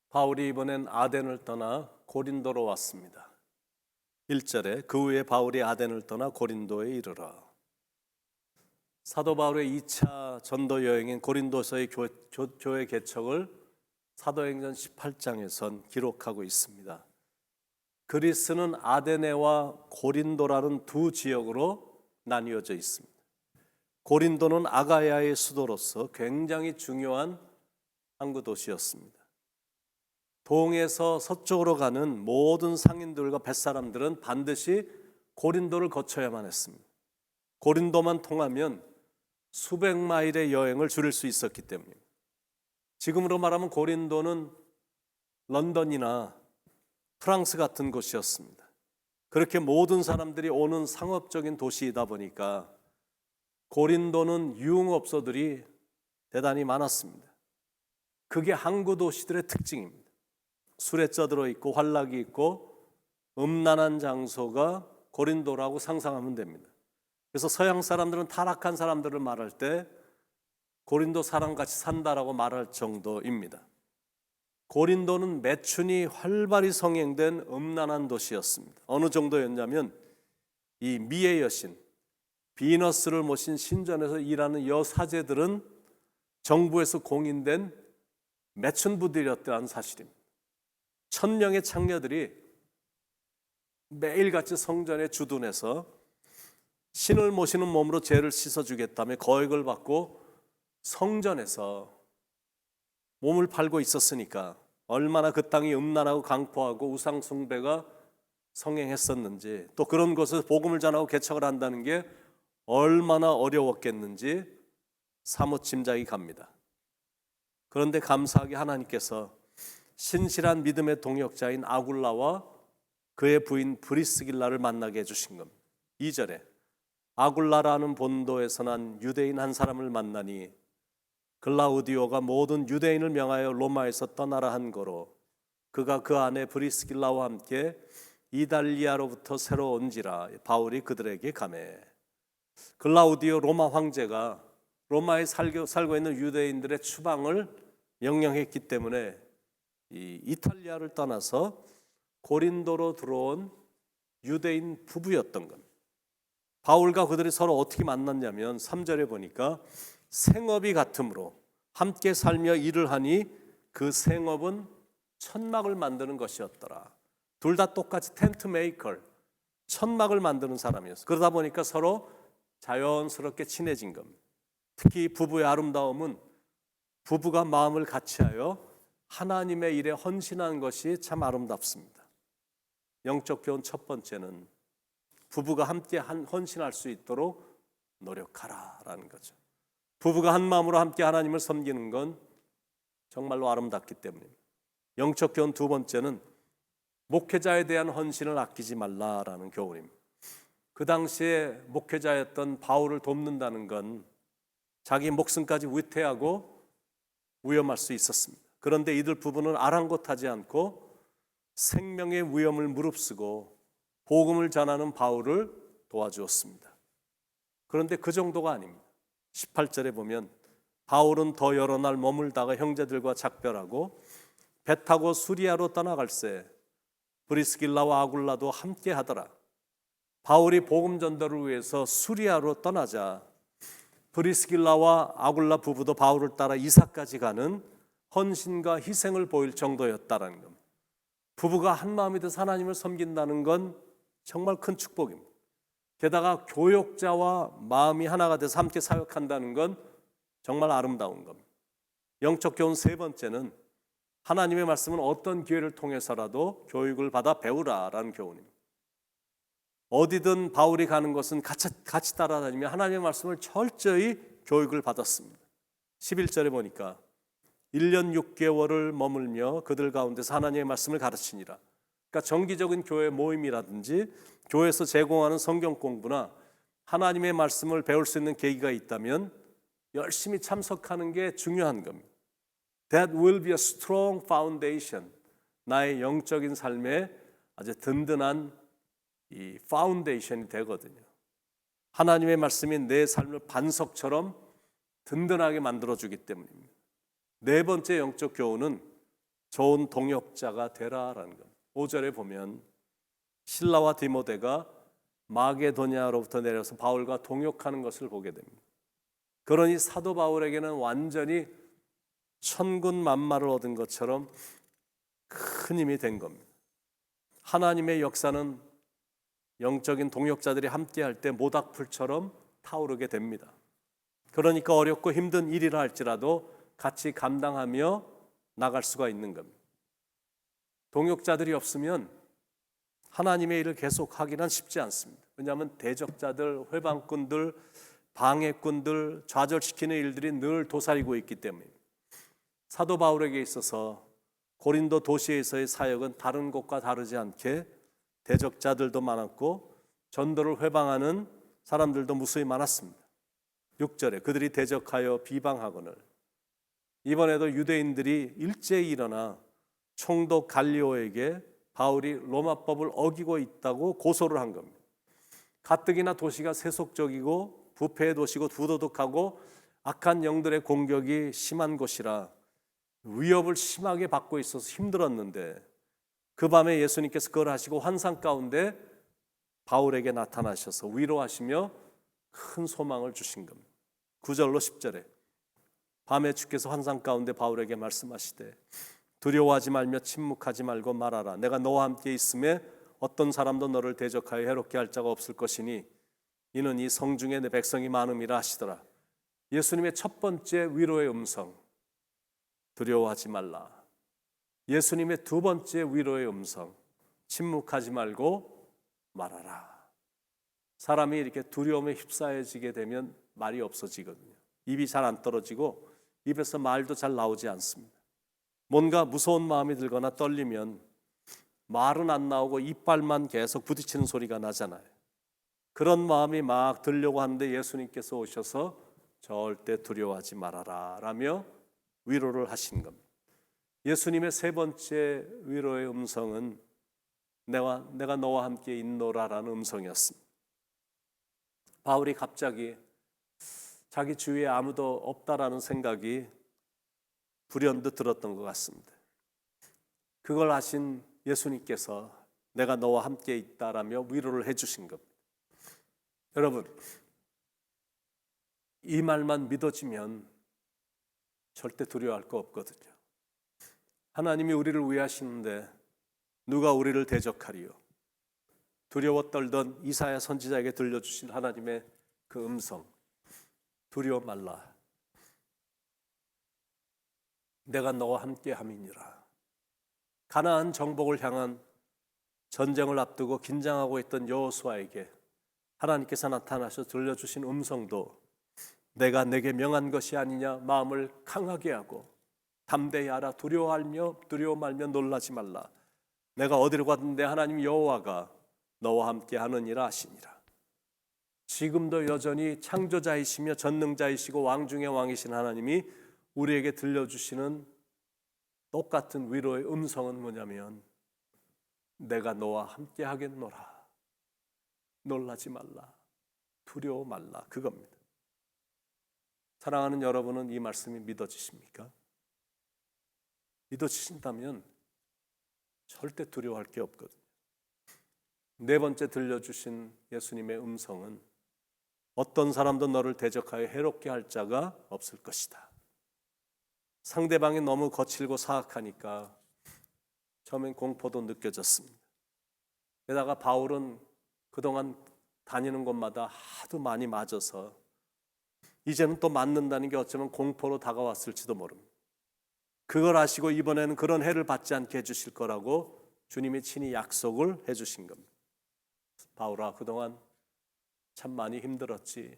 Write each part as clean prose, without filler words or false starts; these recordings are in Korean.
바울이 이번엔 아덴을 떠나 고린도로 왔습니다. 1절에 그 후에 바울이 아덴을 떠나 고린도에 이르러. 사도 바울의 2차 전도 여행인 고린도서의 교회 개척을 사도행전 18장에선 기록하고 있습니다. 그리스는 아데네와 고린도라는 두 지역으로 나뉘어져 있습니다. 고린도는 아가야의 수도로서 굉장히 중요한 항구 도시였습니다. 동에서 서쪽으로 가는 모든 상인들과 뱃사람들은 반드시 고린도를 거쳐야만 했습니다. 고린도만 통하면 수백 마일의 여행을 줄일 수 있었기 때문입니다. 지금으로 말하면 고린도는 런던이나 프랑스 같은 곳이었습니다. 그렇게 모든 사람들이 오는 상업적인 도시이다 보니까 고린도는 유흥업소들이 대단히 많았습니다. 그게 항구 도시들의 특징입니다. 술에 쩌들어 있고 환락이 있고 음란한 장소가 고린도라고 상상하면 됩니다. 그래서 서양 사람들은 타락한 사람들을 말할 때 고린도 사람같이 산다라고 말할 정도입니다. 고린도는 매춘이 활발히 성행된 음란한 도시였습니다. 어느 정도였냐면 이 미의 여신 비너스를 모신 신전에서 일하는 여사제들은 정부에서 공인된 매춘부들이었다는 사실입니다. 1000명의 창녀들이 매일같이 성전에 주둔해서 신을 모시는 몸으로 죄를 씻어주겠다며 거액을 받고 성전에서 몸을 팔고 있었으니까 얼마나 그 땅이 음란하고 강포하고 우상 숭배가 성행했었는지, 또 그런 곳에서 복음을 전하고 개척을 한다는 게 얼마나 어려웠겠는지 사뭇 짐작이 갑니다. 그런데 감사하게 하나님께서 신실한 믿음의 동역자인 아굴라와 그의 부인 브리스길라를 만나게 해주신 겁니다. 2절에 아굴라라는 본도에서 난 유대인 한 사람을 만나니 글라우디오가 모든 유대인을 명하여 로마에서 떠나라 한 거로 그가 그 아내 브리스길라와 함께 이달리아로부터 새로 온지라 바울이 그들에게 가매. 글라우디오 로마 황제가 로마에 살고 있는 유대인들의 추방을 명령했기 때문에 이 이탈리아를 떠나서 고린도로 들어온 유대인 부부였던 겁니다. 바울과 그들이 서로 어떻게 만났냐면 3절에 보니까 생업이 같으므로 함께 살며 일을 하니 그 생업은 천막을 만드는 것이었더라. 둘 다 똑같이 텐트 메이커, 천막을 만드는 사람이었어요. 그러다 보니까 서로 자연스럽게 친해진 겁니다. 특히 부부의 아름다움은 부부가 마음을 같이하여 하나님의 일에 헌신한 것이 참 아름답습니다. 영적 교훈 첫 번째는 부부가 함께 헌신할 수 있도록 노력하라라는 거죠. 부부가 한 마음으로 함께 하나님을 섬기는 건 정말로 아름답기 때문입니다. 영적 교훈 두 번째는 목회자에 대한 헌신을 아끼지 말라라는 교훈입니다. 그 당시에 목회자였던 바울을 돕는다는 건 자기 목숨까지 위태하고 위험할 수 있었습니다. 그런데 이들 부부는 아랑곳하지 않고 생명의 위험을 무릅쓰고 복음을 전하는 바울을 도와주었습니다. 그런데 그 정도가 아닙니다. 18절에 보면 바울은 더 여러 날 머물다가 형제들과 작별하고 배 타고 수리아로 떠나갈새 브리스길라와 아굴라도 함께 하더라. 바울이 복음 전도를 위해서 수리아로 떠나자 브리스길라와 아굴라 부부도 바울을 따라 이사까지 가는 헌신과 희생을 보일 정도였다라는 겁니다. 부부가 한 마음이 돼서 하나님을 섬긴다는 건 정말 큰 축복입니다. 게다가 교역자와 마음이 하나가 돼서 함께 사역한다는 건 정말 아름다운 겁니다. 영적 교훈 세 번째는 하나님의 말씀은 어떤 기회를 통해서라도 교육을 받아 배우라라는 교훈입니다. 어디든 바울이 가는 곳은 같이 따라다니며 하나님의 말씀을 철저히 교육을 받았습니다. 11절에 보니까 1년 6개월을 머물며 그들 가운데서 하나님의 말씀을 가르치니라. 그러니까 정기적인 교회 모임이라든지 교회에서 제공하는 성경 공부나 하나님의 말씀을 배울 수 있는 계기가 있다면 열심히 참석하는 게 중요한 겁니다. That will be a strong foundation. 나의 영적인 삶에 아주 든든한 이 파운데이션이 되거든요. 하나님의 말씀이 내 삶을 반석처럼 든든하게 만들어주기 때문입니다. 네 번째 영적 교훈은 좋은 동역자가 되라라는 것. 5절에 보면 실라와 디모데가 마게도냐로부터 내려서 바울과 동역하는 것을 보게 됩니다. 그러니 사도 바울에게는 완전히 천군만마를 얻은 것처럼 큰 힘이 된 겁니다. 하나님의 역사는 영적인 동역자들이 함께할 때 모닥불처럼 타오르게 됩니다. 그러니까 어렵고 힘든 일이라 할지라도 같이 감당하며 나갈 수가 있는 겁니다. 동역자들이 없으면 하나님의 일을 계속하기는 쉽지 않습니다. 왜냐하면 대적자들, 회방꾼들, 방해꾼들, 좌절시키는 일들이 늘 도사리고 있기 때문입니다. 사도 바울에게 있어서 고린도 도시에서의 사역은 다른 곳과 다르지 않게 대적자들도 많았고 전도를 회방하는 사람들도 무수히 많았습니다. 6절에 그들이 대적하여 비방하거늘. 이번에도 유대인들이 일제히 일어나 총독 갈리오에게 바울이 로마법을 어기고 있다고 고소를 한 겁니다. 가뜩이나 도시가 세속적이고 부패의 도시고 부도덕하고 악한 영들의 공격이 심한 곳이라 위협을 심하게 받고 있어서 힘들었는데 그 밤에 예수님께서 그걸 하시고 환상 가운데 바울에게 나타나셔서 위로하시며 큰 소망을 주신 겁니다. 9절로 10절에 밤에 주께서 환상 가운데 바울에게 말씀하시되 두려워하지 말며 침묵하지 말고 말하라. 내가 너와 함께 있음에 어떤 사람도 너를 대적하여 해롭게 할 자가 없을 것이니 이는 이 성중에 내 백성이 많음이라 하시더라. 예수님의 첫 번째 위로의 음성, 두려워하지 말라. 예수님의 두 번째 위로의 음성, 침묵하지 말고 말하라. 사람이 이렇게 두려움에 휩싸여지게 되면 말이 없어지거든요. 입이 잘 안 떨어지고 입에서 말도 잘 나오지 않습니다. 뭔가 무서운 마음이 들거나 떨리면 말은 안 나오고 이빨만 계속 부딪히는 소리가 나잖아요. 그런 마음이 막 들려고 하는데 예수님께서 오셔서 절대 두려워하지 말아라 라며 위로를 하신 겁니다. 예수님의 세 번째 위로의 음성은 내가 너와 함께 있노라라는 음성이었습니다. 바울이 갑자기 자기 주위에 아무도 없다라는 생각이 불현듯 들었던 것 같습니다. 그걸 아신 예수님께서 내가 너와 함께 있다라며 위로를 해주신 겁니다. 여러분, 이 말만 믿어지면 절대 두려워할 거 없거든요. 하나님이 우리를 위하시는데 누가 우리를 대적하리요? 두려워 떨던 이사야 선지자에게 들려주신 하나님의 그 음성, 두려워 말라. 내가 너와 함께 함이니라. 가나안 정복을 향한 전쟁을 앞두고 긴장하고 있던 여호수아에게 하나님께서 나타나셔 들려주신 음성도 내가 내게 명한 것이 아니냐, 마음을 강하게 하고 담대히 하라. 두려워 말며 놀라지 말라. 내가 어디로 가든지 하나님 여호와가 너와 함께 하느니라 하시니라. 지금도 여전히 창조자이시며 전능자이시고 왕 중의 왕이신 하나님이 우리에게 들려주시는 똑같은 위로의 음성은 뭐냐면 내가 너와 함께 하겠노라. 놀라지 말라. 두려워 말라. 그겁니다. 사랑하는 여러분은 이 말씀이 믿어지십니까? 믿어지신다면 절대 두려워할 게 없거든요. 네 번째 들려주신 예수님의 음성은 어떤 사람도 너를 대적하여 해롭게 할 자가 없을 것이다. 상대방이 너무 거칠고 사악하니까 처음엔 공포도 느껴졌습니다. 게다가 바울은 그동안 다니는 곳마다 하도 많이 맞아서 이제는 또 맞는다는 게 어쩌면 공포로 다가왔을지도 모릅니다. 그걸 아시고 이번에는 그런 해를 받지 않게 해주실 거라고 주님이 친히 약속을 해주신 겁니다. 바울아, 그동안 참 많이 힘들었지.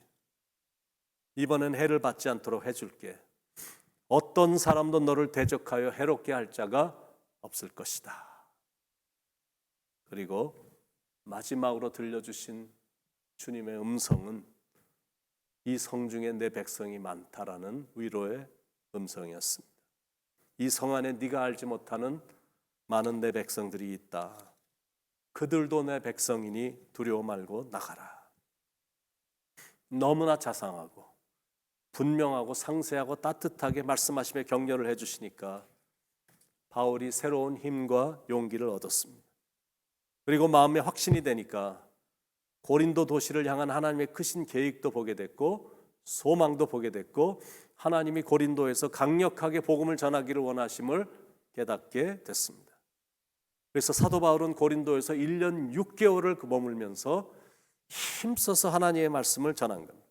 이번엔 해를 받지 않도록 해줄게. 어떤 사람도 너를 대적하여 해롭게 할 자가 없을 것이다. 그리고 마지막으로 들려주신 주님의 음성은 이 성중에 내 백성이 많다라는 위로의 음성이었습니다. 이 성 안에 네가 알지 못하는 많은 내 백성들이 있다. 그들도 내 백성이니 두려워 말고 나가라. 너무나 자상하고 분명하고 상세하고 따뜻하게 말씀하시며 격려를 해주시니까 바울이 새로운 힘과 용기를 얻었습니다. 그리고 마음에 확신이 되니까 고린도 도시를 향한 하나님의 크신 계획도 보게 됐고 소망도 보게 됐고 하나님이 고린도에서 강력하게 복음을 전하기를 원하심을 깨닫게 됐습니다. 그래서 사도 바울은 고린도에서 1년 6개월을 머물면서 힘써서 하나님의 말씀을 전한 겁니다.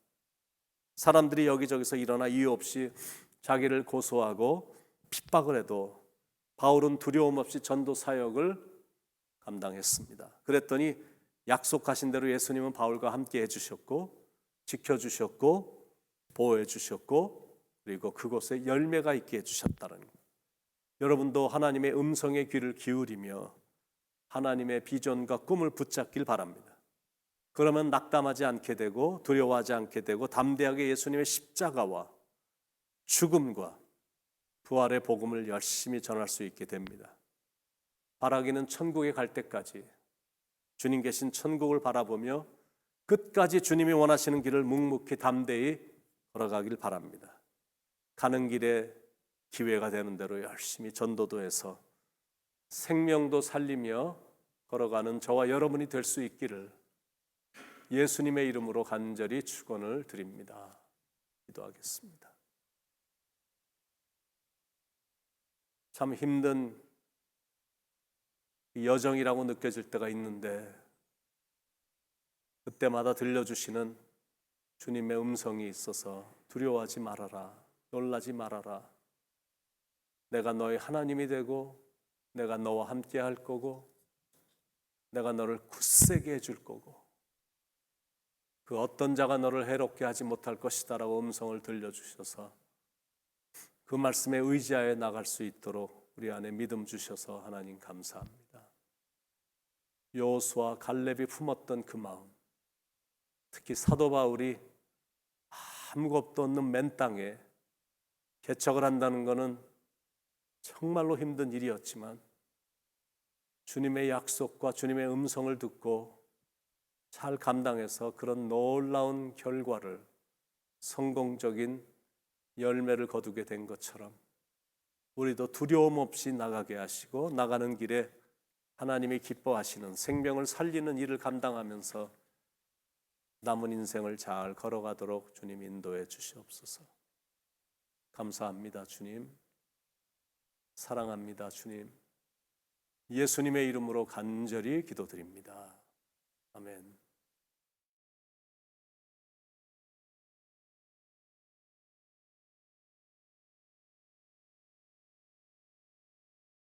사람들이 여기저기서 일어나 이유 없이 자기를 고소하고 핍박을 해도 바울은 두려움 없이 전도 사역을 감당했습니다. 그랬더니 약속하신 대로 예수님은 바울과 함께 해주셨고 지켜주셨고 보호해주셨고 그리고 그곳에 열매가 있게 해주셨다는 겁니다. 여러분도 하나님의 음성에 귀를 기울이며 하나님의 비전과 꿈을 붙잡길 바랍니다. 그러면 낙담하지 않게 되고 두려워하지 않게 되고 담대하게 예수님의 십자가와 죽음과 부활의 복음을 열심히 전할 수 있게 됩니다. 바라기는 천국에 갈 때까지 주님 계신 천국을 바라보며 끝까지 주님이 원하시는 길을 묵묵히 담대히 걸어가길 바랍니다. 가는 길에 기회가 되는 대로 열심히 전도도 해서 생명도 살리며 걸어가는 저와 여러분이 될 수 있기를 예수님의 이름으로 간절히 축원을 드립니다. 기도하겠습니다. 참 힘든 여정이라고 느껴질 때가 있는데 그때마다 들려주시는 주님의 음성이 있어서 두려워하지 말아라, 놀라지 말아라. 내가 너의 하나님이 되고 내가 너와 함께 할 거고 내가 너를 굳세게 해줄 거고 그 어떤 자가 너를 해롭게 하지 못할 것이다 라고 음성을 들려주셔서 그 말씀에 의지하여 나갈 수 있도록 우리 안에 믿음 주셔서 하나님 감사합니다. 여호수아 갈렙이 품었던 그 마음, 특히 사도 바울이 아무것도 없는 맨 땅에 개척을 한다는 것은 정말로 힘든 일이었지만 주님의 약속과 주님의 음성을 듣고 잘 감당해서 그런 놀라운 결과를 성공적인 열매를 거두게 된 것처럼 우리도 두려움 없이 나가게 하시고 나가는 길에 하나님이 기뻐하시는 생명을 살리는 일을 감당하면서 남은 인생을 잘 걸어가도록 주님 인도해 주시옵소서. 감사합니다 주님. 사랑합니다 주님. 예수님의 이름으로 간절히 기도드립니다. 아멘.